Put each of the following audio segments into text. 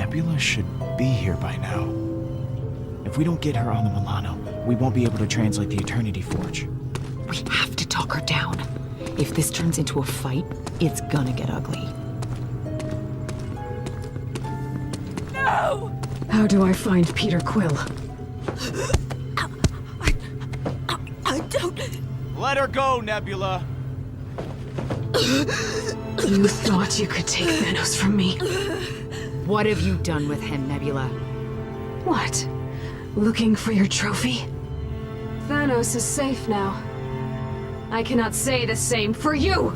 Nebula should be here by now. If we don't get her on the Milano, we won't be able to translate the Eternity Forge. We have to talk her down. If this turns into a fight, it's gonna get ugly. No! How do I find Peter Quill? I don't... Let her go, Nebula! You thought you could take Thanos from me. What have you done with him, Nebula? What? Looking for your trophy? Thanos is safe now. I cannot say the same for you!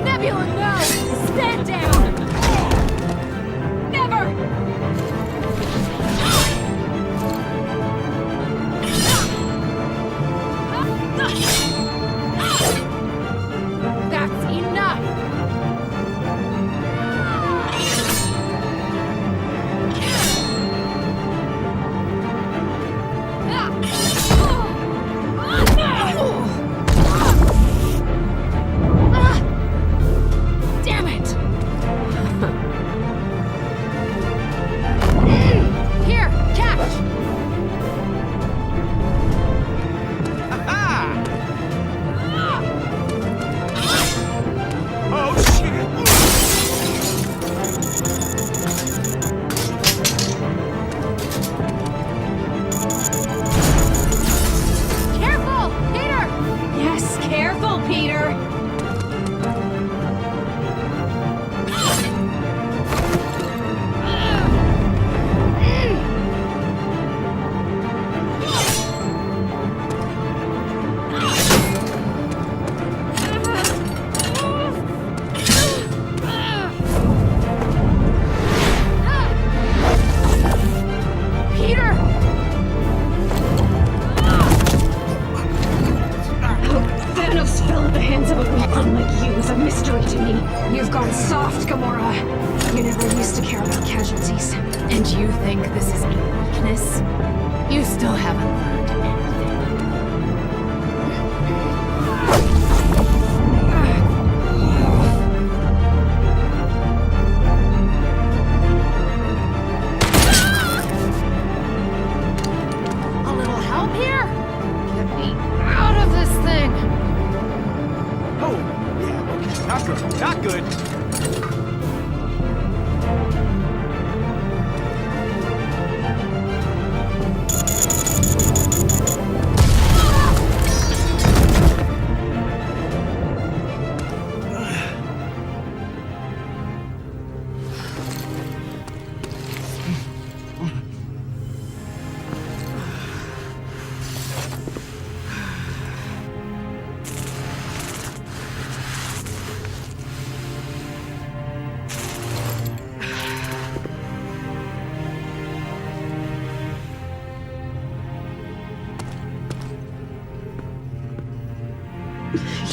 Nebula, no! Stand down! Never! That's enough! Damn it! Here, catch! Oh, shit! Careful, Peter! Yes, careful, Peter! Peter! How Thanos fell in the hands of a weak one like you is a mystery to me. You've gone soft, Gamora. You never used to care about casualties. And you think this is a weakness? You still haven't learned anything. A little help here? Get me out of this thing! Oh, yeah, okay. Not good. Not good.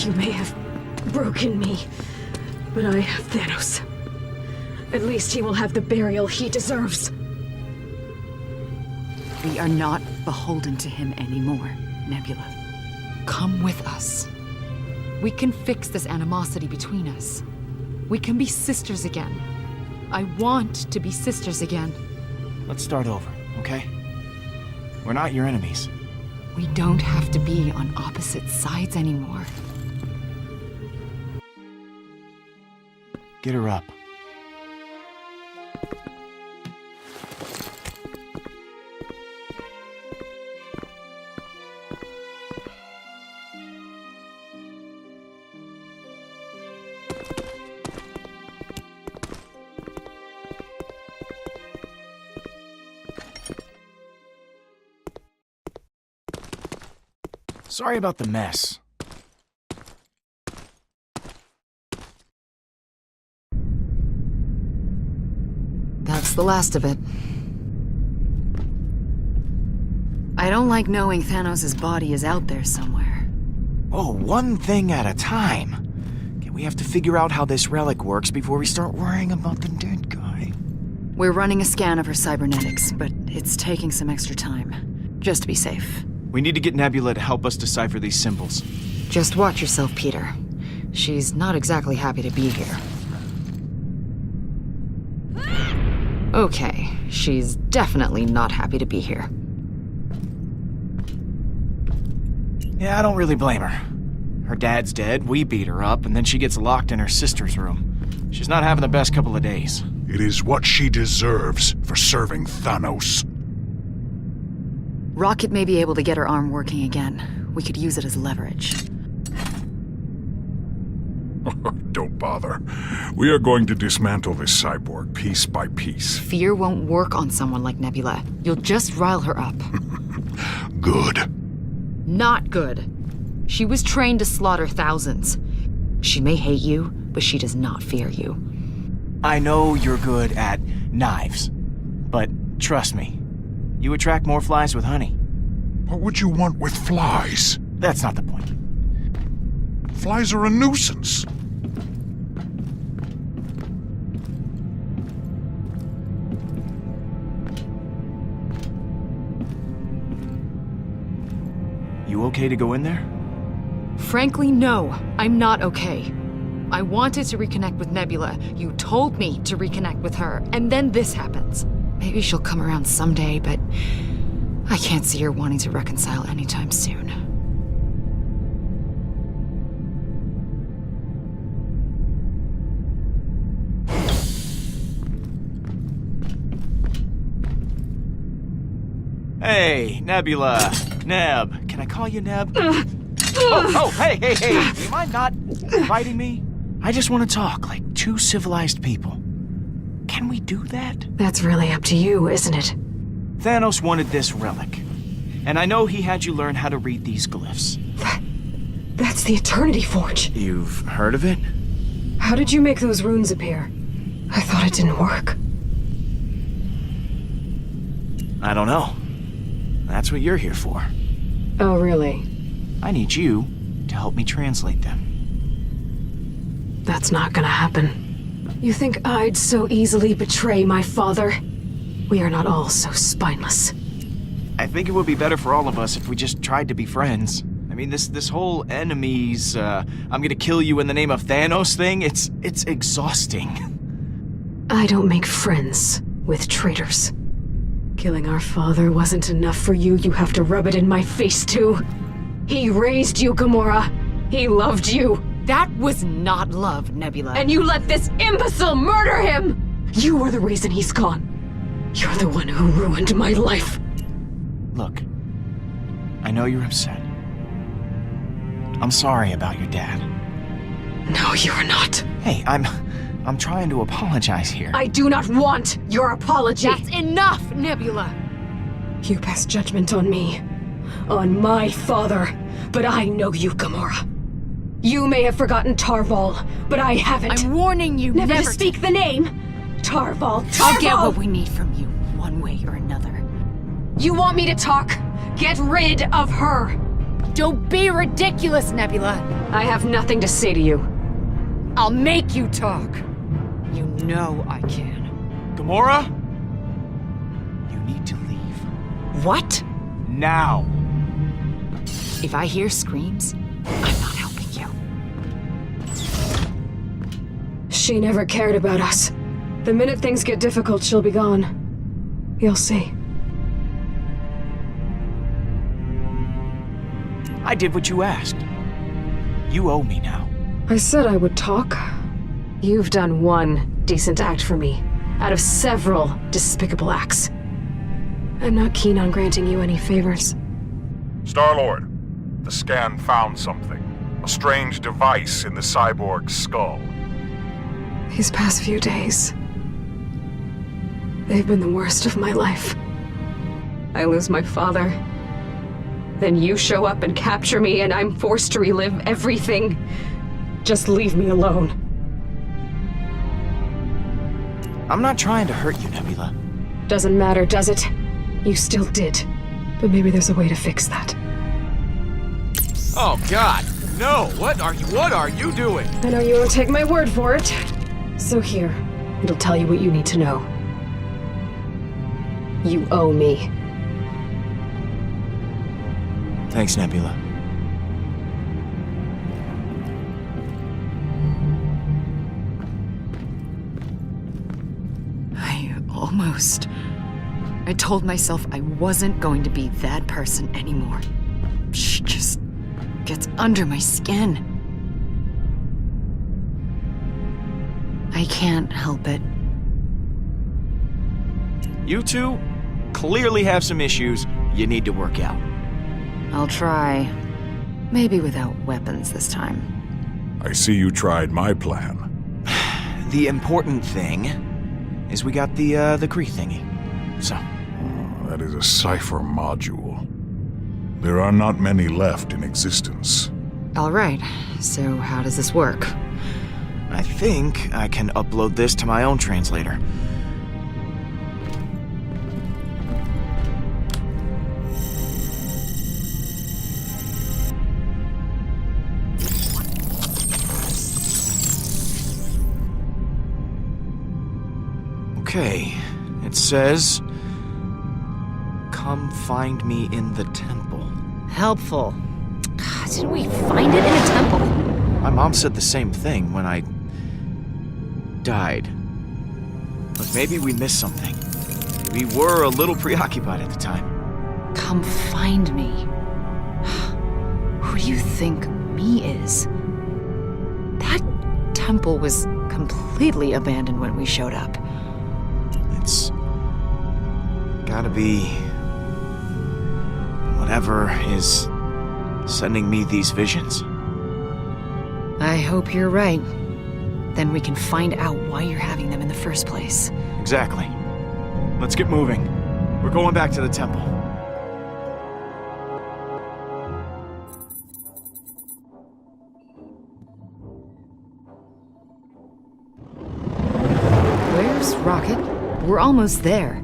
You may have broken me, but I have Thanos. At least he will have the burial he deserves. We are not beholden to him anymore, Nebula. Come with us. We can fix this animosity between us. We can be sisters again. I want to be sisters again. Let's start over, okay? We're not your enemies. We don't have to be on opposite sides anymore. Get her up. Sorry about the mess. That's the last of it. I don't like knowing Thanos' body is out there somewhere. Oh, one thing at a time. Okay, we have to figure out how this relic works before we start worrying about the dead guy. We're running a scan of her cybernetics, but it's taking some extra time. Just to be safe. We need to get Nebula to help us decipher these symbols. Just watch yourself, Peter. She's not exactly happy to be here. Okay, she's definitely not happy to be here. Yeah, I don't really blame her. Her dad's dead, we beat her up, and then she gets locked in her sister's room. She's not having the best couple of days. It is what she deserves for serving Thanos. Rocket may be able to get her arm working again. We could use it as leverage. Don't bother. We are going to dismantle this cyborg piece by piece. Fear won't work on someone like Nebula. You'll just rile her up. Good. Not good. She was trained to slaughter thousands. She may hate you, but she does not fear you. I know you're good at knives, but trust me, you attract more flies with honey. What would you want with flies? That's not the point. Flies are a nuisance. You okay to go in there? Frankly, no. I'm not okay. I wanted to reconnect with Nebula. You told me to reconnect with her, and then this happens. Maybe she'll come around someday, but I can't see her wanting to reconcile anytime soon. Hey, Nebula. Neb. Can I call you Neb? Hey. Do you mind not inviting me? I just want to talk like two civilized people. Can we do that? That's really up to you, isn't it? Thanos wanted this relic. And I know he had you learn how to read these glyphs. That's the Eternity Forge. You've heard of it? How did you make those runes appear? I thought it didn't work. I don't know. That's what you're here for. Oh, really? I need you to help me translate them. That's not gonna happen. You think I'd so easily betray my father? We are not all so spineless. I think it would be better for all of us if we just tried to be friends. I mean, this whole enemies, I'm gonna kill you in the name of Thanos thing, it's exhausting. I don't make friends with traitors. Killing our father wasn't enough for you. You have to rub it in my face, too. He raised you, Gamora. He loved you. That was not love, Nebula. And you let this imbecile murder him! You were the reason he's gone. You're the one who ruined my life. Look, I know you're upset. I'm sorry about your dad. No, you're not. Hey, I'm trying to apologize here. I do not want your apology. That's enough, Nebula! You pass judgment on me. On my father. But I know you, Gamora. You may have forgotten Tarval, but I haven't. I'm warning you never to to speak the name. Tarval. I'll get what we need from you, one way or another. You want me to talk? Get rid of her. Don't be ridiculous, Nebula. I have nothing to say to you. I'll make you talk. You know I can. Gamora? You need to leave. What? Now. If I hear screams, I'm not helping you. She never cared about us. The minute things get difficult, she'll be gone. You'll see. I did what you asked. You owe me now. I said I would talk. You've done one decent act for me, out of several despicable acts. I'm not keen on granting you any favors. Star-Lord, the scan found something. A strange device in the cyborg's skull. These past few days, they've been the worst of my life. I lose my father. Then you show up and capture me, and I'm forced to relive everything. Just leave me alone. I'm not trying to hurt you, Nebula. Doesn't matter, does it? You still did. But maybe there's a way to fix that. Oh, God. No. What are you doing? I know you won't take my word for it. So here, it'll tell you what you need to know. You owe me. Thanks, Nebula. I told myself I wasn't going to be that person anymore. She just gets under my skin. I can't help it. You two clearly have some issues you need to work out. I'll try. Maybe without weapons this time. I see you tried my plan. The important thing is we got the Kree thingy. So. That is a cipher module. There are not many left in existence. All right, so how does this work? I think I can upload this to my own translator. Okay, it says, "Come find me in the temple." Helpful. Didn't we find it in a temple? My mom said the same thing when I died. But maybe we missed something. We were a little preoccupied at the time. Come find me. Who do you think me is? That temple was completely abandoned when we showed up. It's gotta be whatever is sending me these visions. I hope you're right. Then we can find out why you're having them in the first place. Exactly. Let's get moving. We're going back to the temple. Where's Rocket? We're almost there.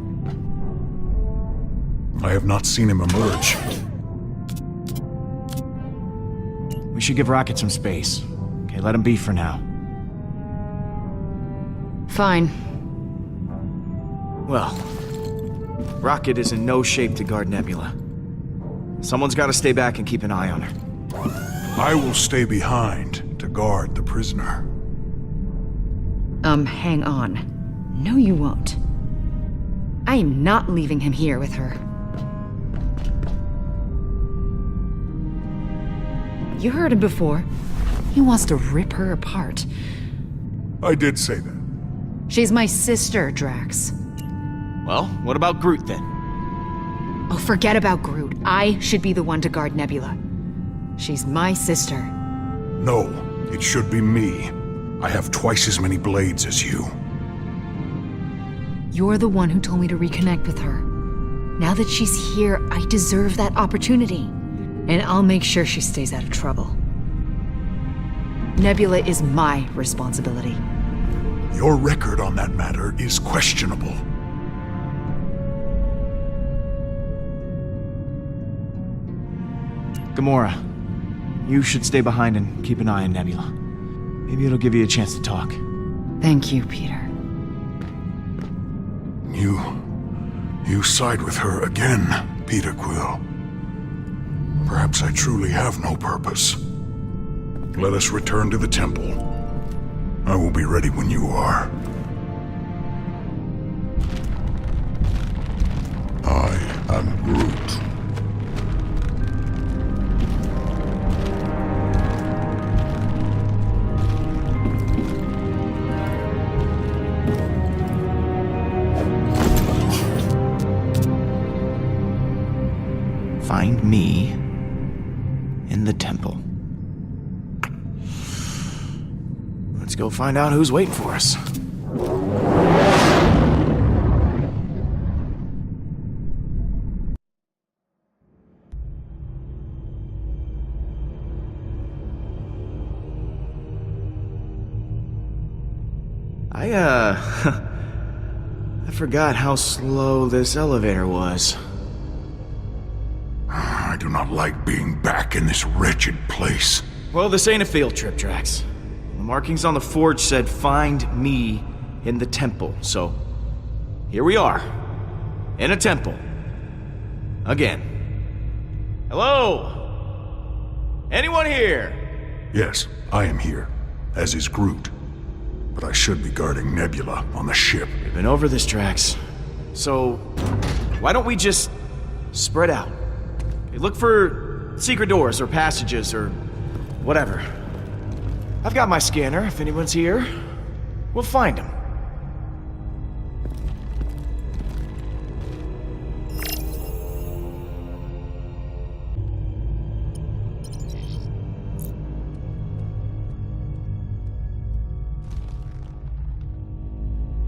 I have not seen him emerge. We should give Rocket some space. Okay, let him be for now. Fine. Well, Rocket is in no shape to guard Nebula. Someone's gotta stay back and keep an eye on her. I will stay behind to guard the prisoner. Hang on. No, you won't. I am not leaving him here with her. You heard him before. He wants to rip her apart. I did say that. She's my sister, Drax. Well, what about Groot then? Oh, forget about Groot. I should be the one to guard Nebula. She's my sister. No, it should be me. I have twice as many blades as you. You're the one who told me to reconnect with her. Now that she's here, I deserve that opportunity. And I'll make sure she stays out of trouble. Nebula is my responsibility. Your record on that matter is questionable. Gamora, you should stay behind and keep an eye on Nebula. Maybe it'll give you a chance to talk. Thank you, Peter. You side with her again, Peter Quill. Perhaps I truly have no purpose. Let us return to the temple. I will be ready when you are. I am Groot. Find me in the temple. Let's go find out who's waiting for us. I forgot how slow this elevator was. I do not like being back in this wretched place. Well, this ain't a field trip, Drax. The markings on the forge said, "Find me in the temple," so here we are. In a temple. Again. Hello? Anyone here? Yes, I am here, as is Groot. But I should be guarding Nebula on the ship. We've been over this, Drax. So, why don't we just spread out? Okay, look for secret doors or passages or whatever. I've got my scanner. If anyone's here, we'll find him.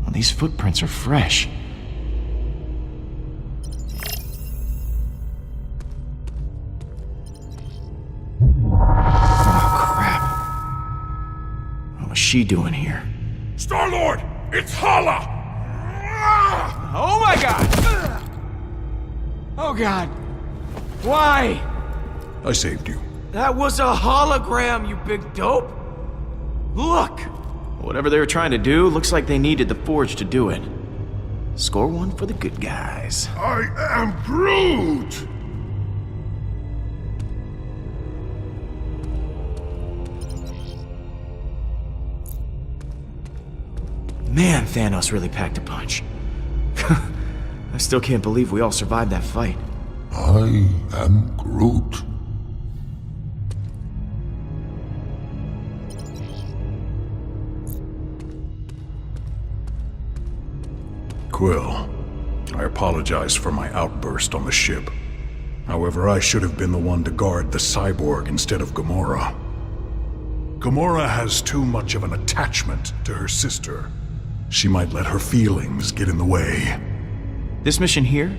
Well, these footprints are fresh. What's she doing here? Star-Lord! It's Hala! Oh my god! Oh god. Why? I saved you. That was a hologram, you big dope! Look! Whatever they were trying to do, looks like they needed the Forge to do it. Score one for the good guys. I am Groot! Man, Thanos really packed a punch. I still can't believe we all survived that fight. I am Groot. Quill, I apologize for my outburst on the ship. However, I should have been the one to guard the cyborg instead of Gamora. Gamora has too much of an attachment to her sister. She might let her feelings get in the way. This mission here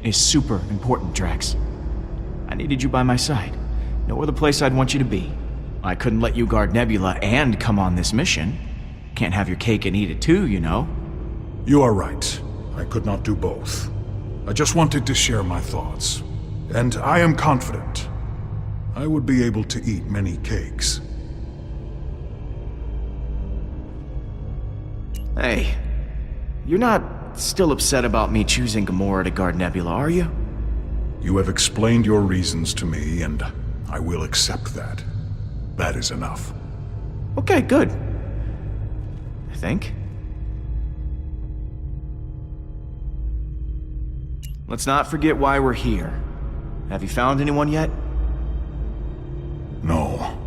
is super important, Drax. I needed you by my side. No other place I'd want you to be. I couldn't let you guard Nebula and come on this mission. Can't have your cake and eat it too, you know. You are right. I could not do both. I just wanted to share my thoughts. And I am confident I would be able to eat many cakes. Hey, you're not still upset about me choosing Gamora to guard Nebula, are you? You have explained your reasons to me, and I will accept that. That is enough. Okay, good. I think. Let's not forget why we're here. Have you found anyone yet? No,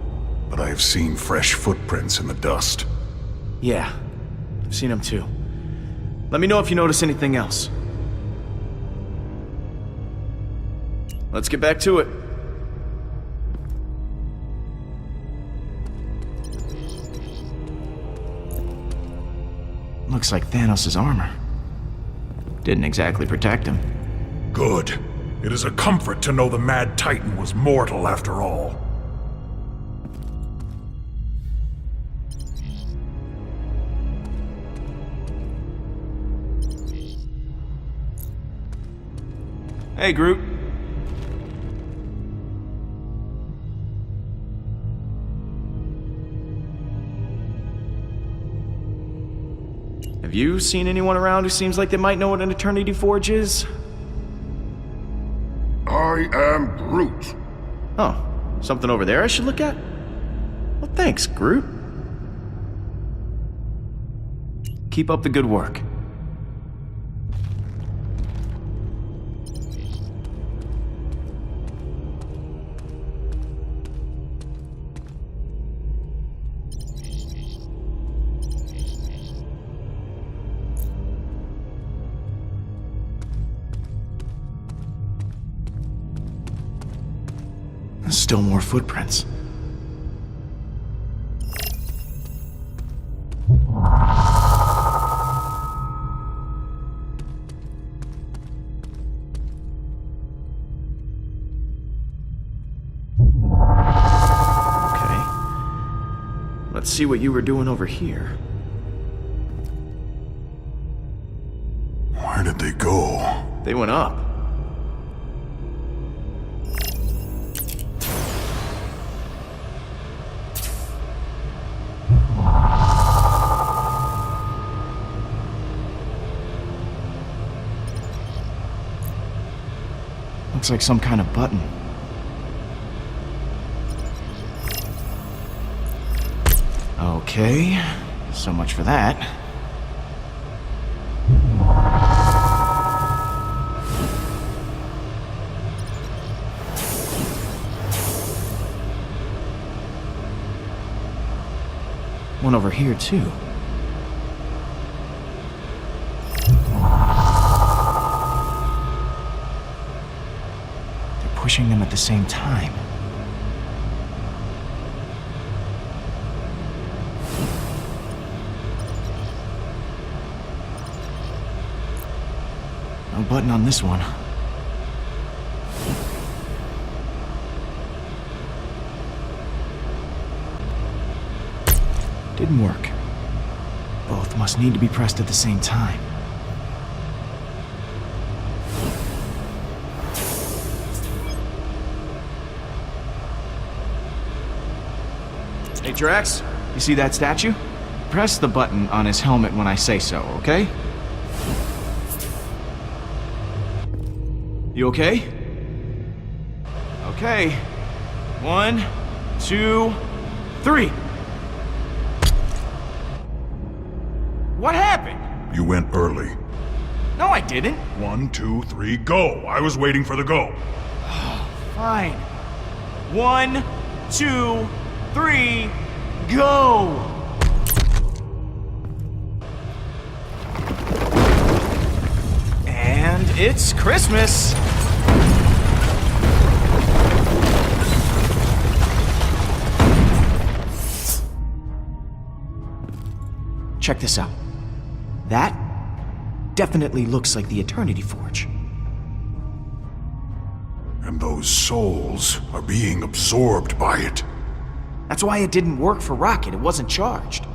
but I have seen fresh footprints in the dust. Yeah, I've seen them too. Let me know if you notice anything else. Let's get back to it. Looks like Thanos' armor. Didn't exactly protect him. Good. It is a comfort to know the Mad Titan was mortal after all. Hey, Groot. Have you seen anyone around who seems like they might know what an Eternity Forge is? I am Groot. Oh, something over there I should look at? Well, thanks, Groot. Keep up the good work. Still more footprints. Okay. Let's see what you were doing over here. Where did they go? They went up. Looks like some kind of button. Okay, so much for that. One over here, too. They're pushing them at the same time. No button on this one. Didn't work. Both must need to be pressed at the same time. Hey, Drax, you see that statue? Press the button on his helmet when I say so, okay? You okay? Okay. 1, 2, 3. What happened? You went early. No, I didn't. 1, 2, 3, go! I was waiting for the go. Fine. 1, 2, 3, go! And it's Christmas. Check this out. That definitely looks like the Eternity Forge. And those souls are being absorbed by it. That's why it didn't work for Rocket. It wasn't charged.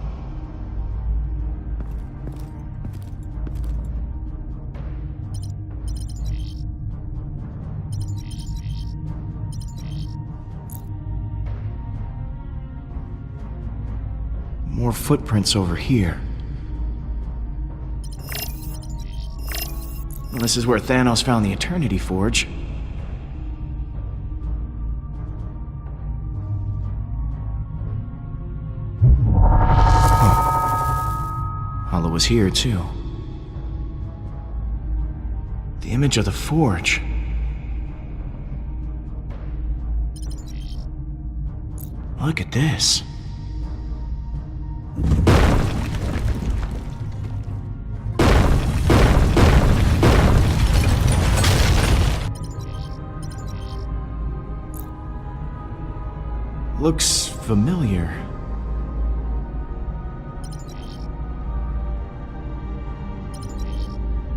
More footprints over here. Well, this is where Thanos found the Eternity Forge. Hollow was here, too. The image of the forge. Look at this. Looks familiar.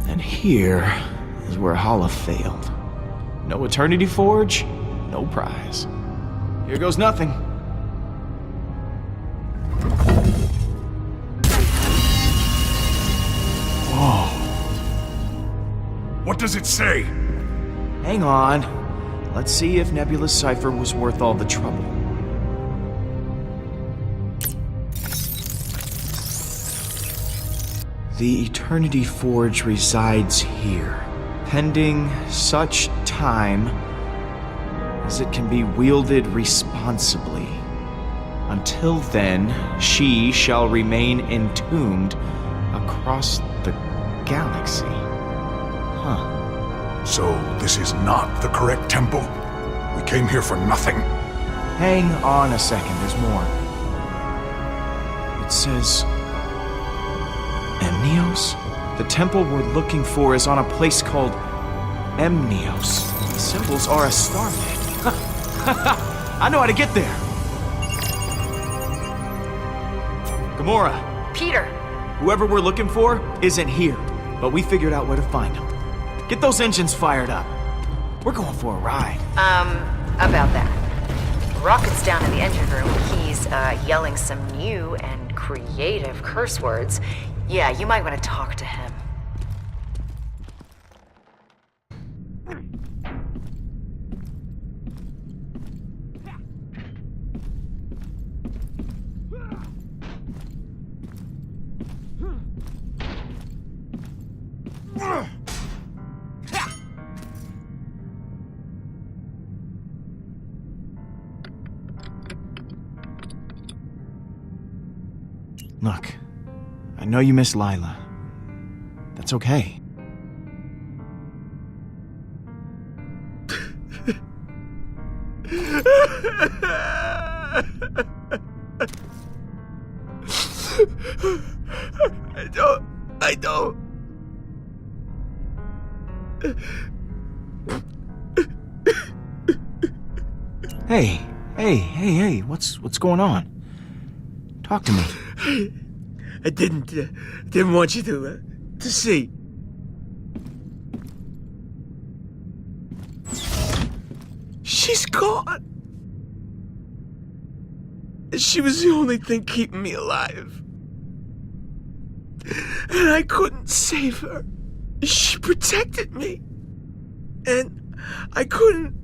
And here is where Hala failed. No Eternity Forge, no prize. Here goes nothing. Whoa. What does it say? Hang on. Let's see if Nebula's cipher was worth all the trouble. The Eternity Forge resides here, pending such time as it can be wielded responsibly. Until then, she shall remain entombed across the galaxy. Huh. So this is not the correct temple? We came here for nothing. Hang on a second, there's more. It says... Emnios? The temple we're looking for is on a place called Emnios. The symbols are a starman. I know how to get there. Gamora, Peter! whoever we're looking for isn't here, but we figured out where to find him. Get those engines fired up. We're going for a ride. About that. Rocket's down in the engine room. He's, yelling some new and creative curse words. Yeah, you might want to talk to him. Look, I know you miss Lila. That's okay. I don't. Hey, what's going on? Talk to me. I didn't want you to see. She's gone. She was the only thing keeping me alive. And I couldn't save her. She protected me. And I couldn't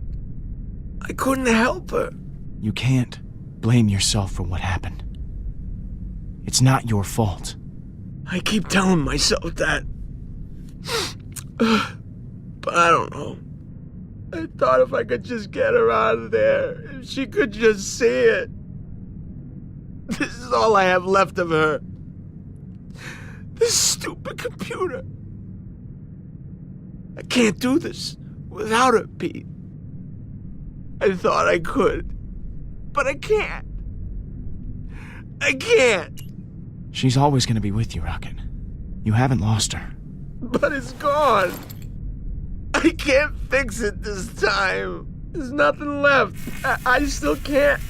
help her. You can't blame yourself for what happened. It's not your fault. I keep telling myself that. But I don't know. I thought if I could just get her out of there, if she could just see it. This is all I have left of her. This stupid computer. I can't do this without her, Pete. I thought I could, but I can't. I can't. She's always gonna be with you, Rocket. You haven't lost her. But it's gone. I can't fix it this time. There's nothing left. I still can't.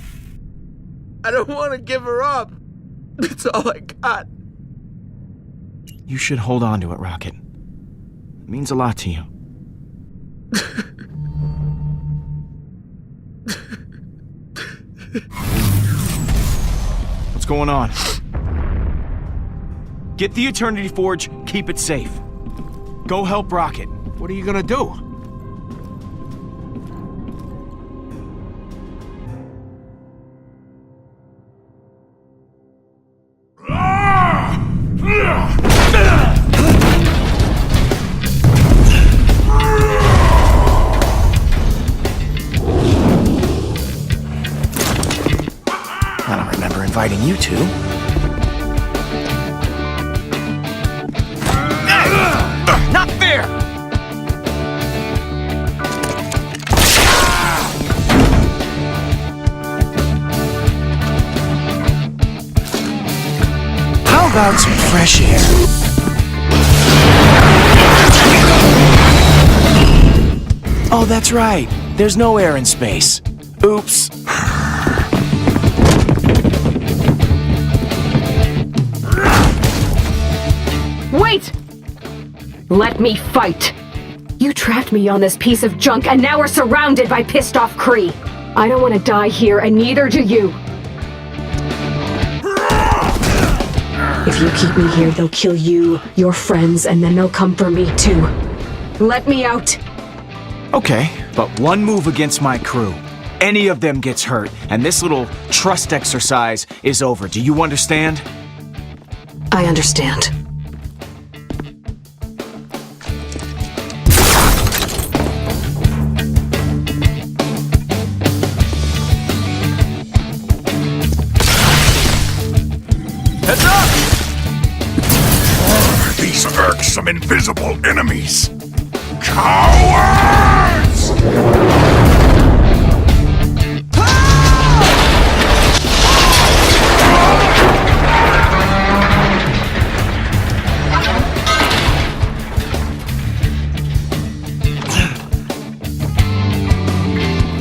I don't want to give her up. That's all I got. You should hold on to it, Rocket. It means a lot to you. What's going on? Get the Eternity Forge, keep it safe. Go help Rocket. What are you gonna do? I don't remember inviting you two. Not fair! How about some fresh air? Oh, that's right. There's no air in space. Oops. Wait! Let me fight! You trapped me on this piece of junk, and now we're surrounded by pissed-off Kree. I don't want to die here, and neither do you. If you keep me here, they'll kill you, your friends, and then they'll come for me, too. Let me out! Okay, but one move against my crew. Any of them gets hurt, and this little trust exercise is over. Do you understand? I understand. Heads up! These irksome invisible enemies. Cowards!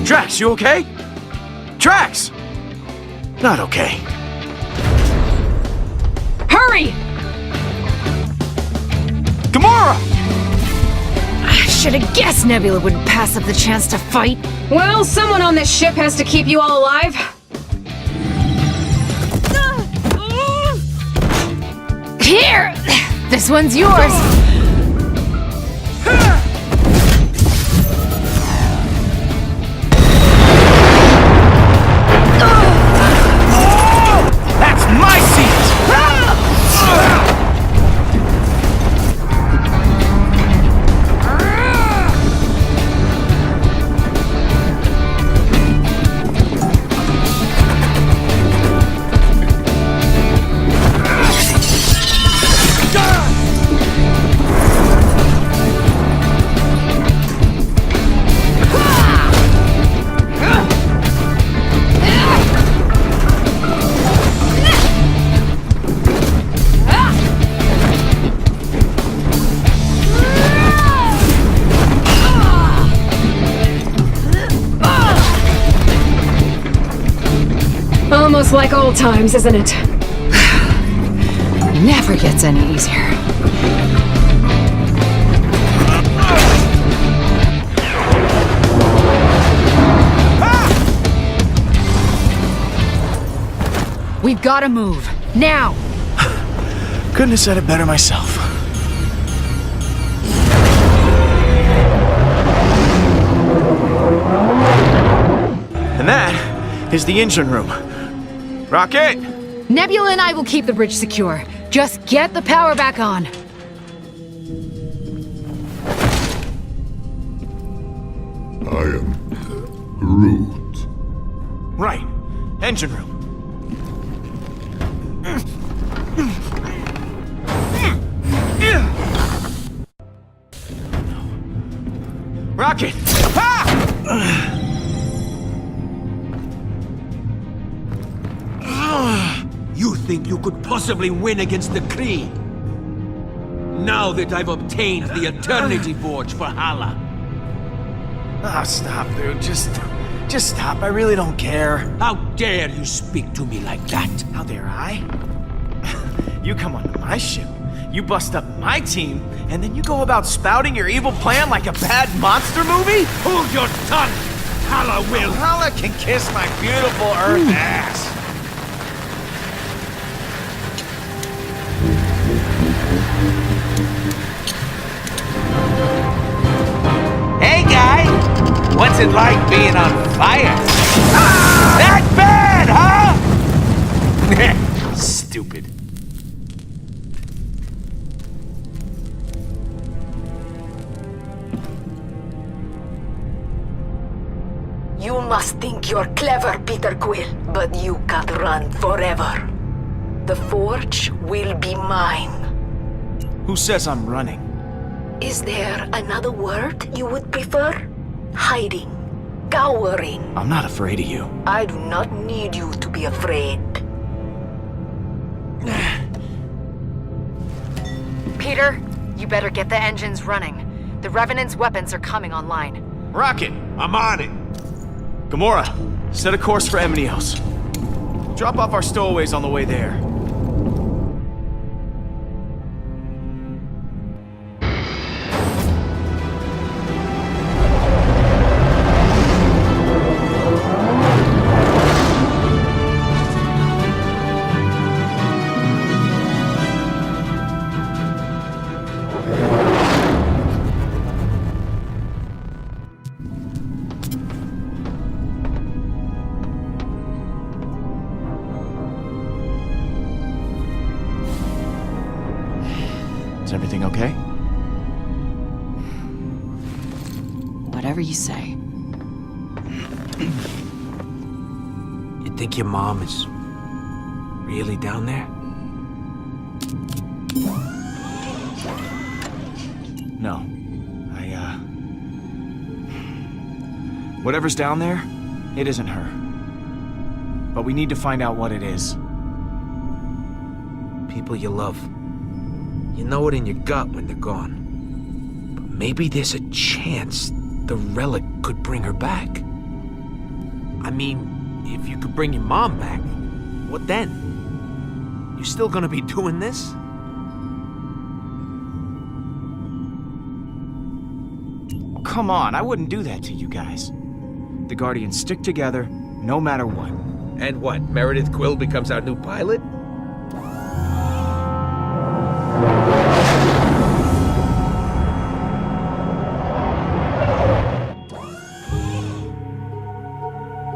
Drax, you okay? Drax! Not okay. Hurry! Gamora! I should have guessed Nebula wouldn't pass up the chance to fight. Well, someone on this ship has to keep you all alive. Here! This one's yours. That's my seat! Just like old times, isn't it? Never gets any easier. We've gotta move. Now! Couldn't have said it better myself. And that is the engine room. Rocket! Nebula and I will keep the bridge secure. Just get the power back on. I am Groot. Right. Engine room. Rocket! You think you could possibly win against the Kree? Now that I've obtained the Eternity Forge for Hala. Oh, stop, dude. Just stop. I really don't care. How dare you speak to me like that? How dare I? You come onto my ship, you bust up my team, and then you go about spouting your evil plan like a bad monster movie? Hold your tongue! Hala will! Hala can kiss my beautiful Earth ass. Hey, guy! What's it like being on fire? That bad, huh? Stupid. You must think you're clever, Peter Quill, but you can't run forever. The forge will be mine. Who says I'm running? Is there another word you would prefer? Hiding, cowering. I'm not afraid of you. I do not need you to be afraid. Peter, you better get the engines running. The Revenant's weapons are coming online. Rocket! I'm on it! Gamora, set a course for Eminios. Drop off our stowaways on the way there. Is everything okay? Whatever you say. You think your mom is really down there? No. Whatever's down there, it isn't her. But we need to find out what it is. People you love. You know it in your gut when they're gone. But maybe there's a chance the relic could bring her back. I mean, if you could bring your mom back, what then? You still gonna be doing this? Come on, I wouldn't do that to you guys. The Guardians stick together, no matter what. And what, Meredith Quill becomes our new pilot?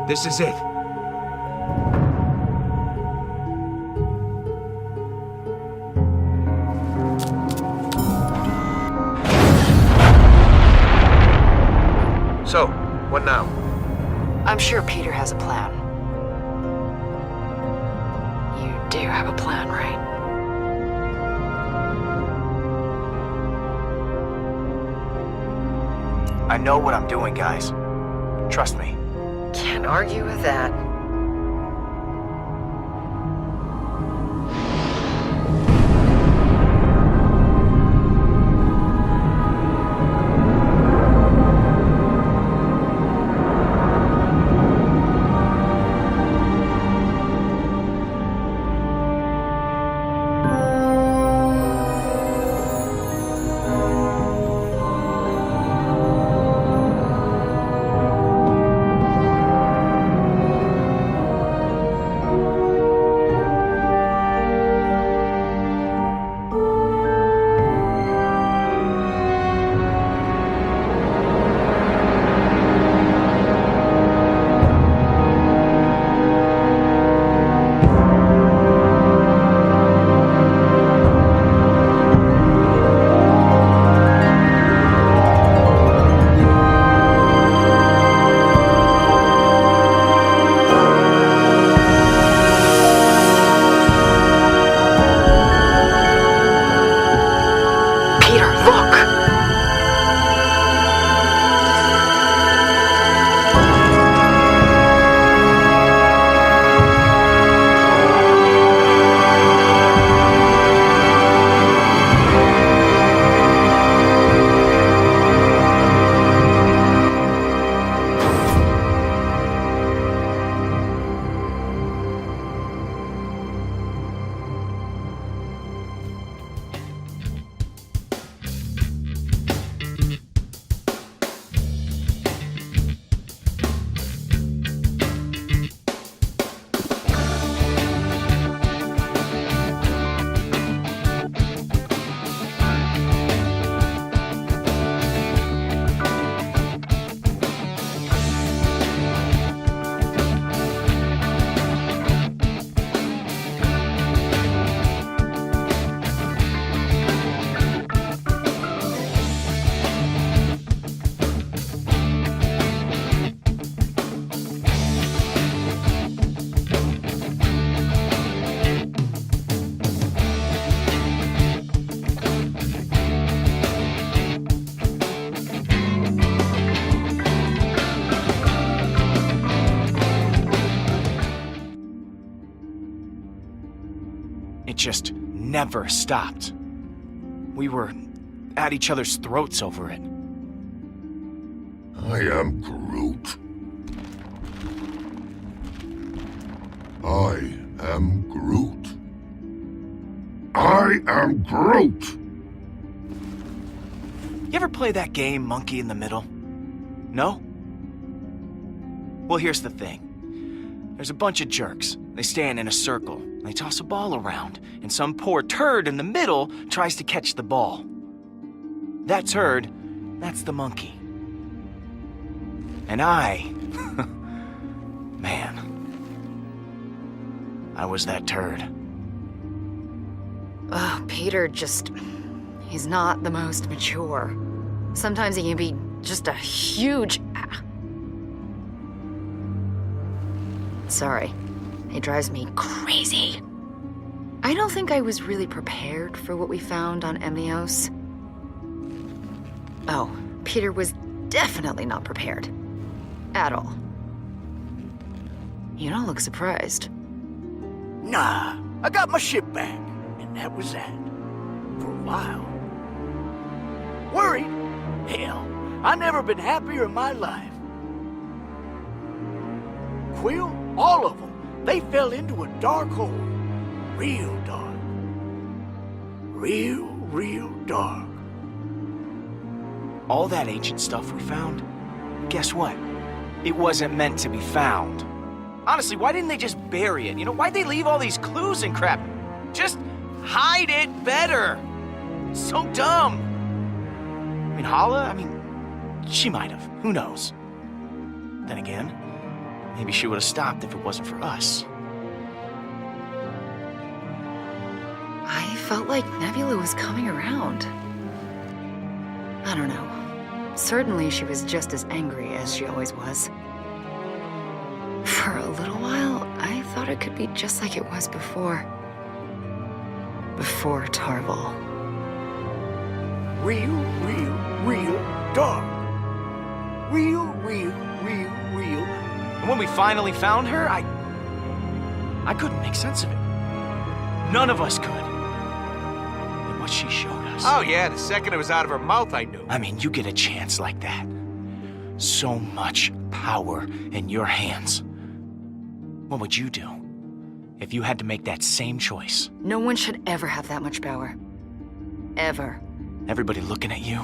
This is it. So, what now? I'm sure Peter has a plan. You do have a plan, right? I know what I'm doing, guys. Trust me. Can't argue with that. It just never stopped. We were at each other's throats over it. I am Groot. I am Groot. I am Groot! You ever play that game, Monkey in the Middle? No? Well, here's the thing. There's a bunch of jerks. They stand in a circle. They toss a ball around, and some poor turd in the middle tries to catch the ball. That turd, that's the monkey. And I... man. I was that turd. Peter he's not the most mature. Sometimes he can be just a huge... Sorry. It drives me crazy. I don't think I was really prepared for what we found on Emnios. Oh, Peter was definitely not prepared. At all. You don't look surprised. Nah, I got my ship back, and that was that. For a while. Worried? Hell, I never been happier in my life. Quill, all of them, they fell into a dark hole. Real dark. Real dark. All that ancient stuff we found, guess what? It wasn't meant to be found. Honestly, why didn't they just bury it? You know, why'd they leave all these clues and crap? Just hide it better. So dumb. I mean, Hala, she might have. Who knows? Then again, maybe she would have stopped if it wasn't for us. I felt like Nebula was coming around. I don't know. Certainly she was just as angry as she always was. For a little while, I thought it could be just like it was before. Before Tarval. Real dark. Real. And when we finally found her, I couldn't make sense of it. None of us could. And what she showed us. Oh yeah, the second it was out of her mouth, I knew. You get a chance like that. So much power in your hands. What would you do if you had to make that same choice? No one should ever have that much power. Ever. Everybody looking at you.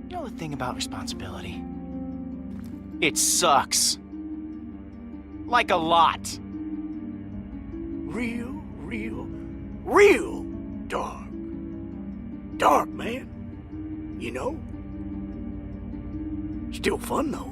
You know the thing about responsibility? It sucks. Like a lot. Real dark. Dark, man. You know? Still fun, though.